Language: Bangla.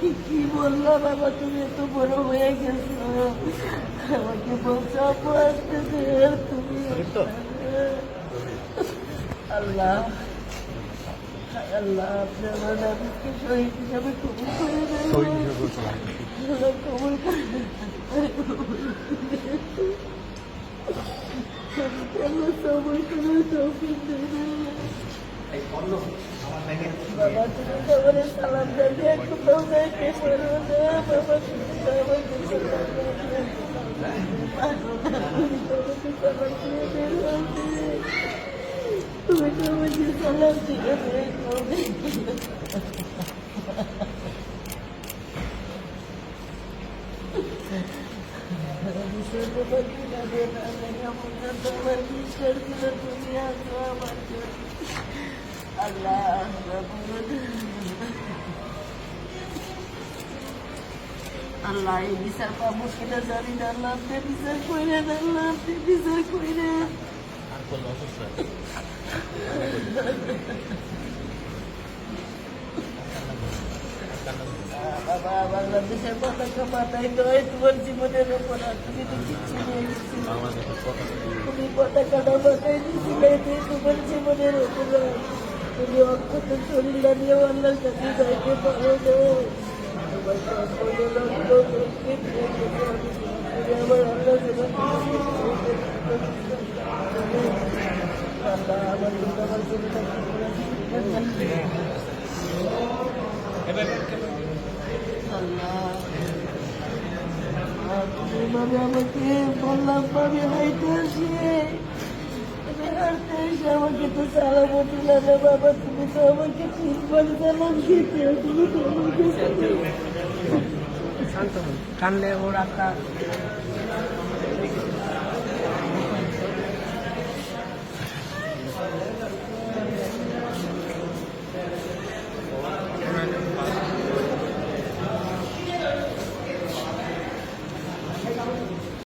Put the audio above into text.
তোমাকে কি বললাম, বাবা তুমি এত বড় হয়ে গেছো, আমাকে বলছো আপু আসতেছে, তুমি আল্লাহ আল্লাহ আপনি আমার নাবিকে শহীদ হিসাবে কবুল করে দেন, আল্লাহ কবুল করে দেন। আল্লাহ সবর করার তৌফিক দেন আল্লাহ। বাবা তুমি সবারে সালাম দেবে, একটু যাইতে পারো না বাবা, তুমি সবাইকে সালাম দেবে, তুমি তো আমাকে সালাম দিয়ে বের করবে। শুনতে পাচ্ছি না যে না জানি আমার তোমার বিশ্বাস ছিল তুমি আসো আমার জন্য। আল্লাহ আল্লাহ এই বিচার পাবো কিনা জানি না, আল্লাহ আপনি বিচার করেন, আল্লাহ আপনি বিচার করেন। বাবা বাংলাদেশের পতাকা মাথায় নয়, তোমার জীবনের ওপর আর তুমি তো কিচ্ছু নিয়ে গেছিলে, তুমি পতাকাটা মাথায় দিয়েছিলে, তোমার জীবনের ওপর তুমি অক্ষত শরীরটা নিয়েও আল্লাহর কাছে যাইতে পারো না। তোমার সম্পর্কে রক্ত আমার আল্লাহ আল্লাহ আমার আমার জীবনটা তুমি আমাকে বললাম পাবে হাইতে আসিয়ে হাঁটতে এসে আমাকে তো চালাবো দিলে না বাবা, তুমি তো আমাকে 3 বার চালান দিতে, তুমি তো আমাকে শান্ত হন, কানলে ওর আত্মা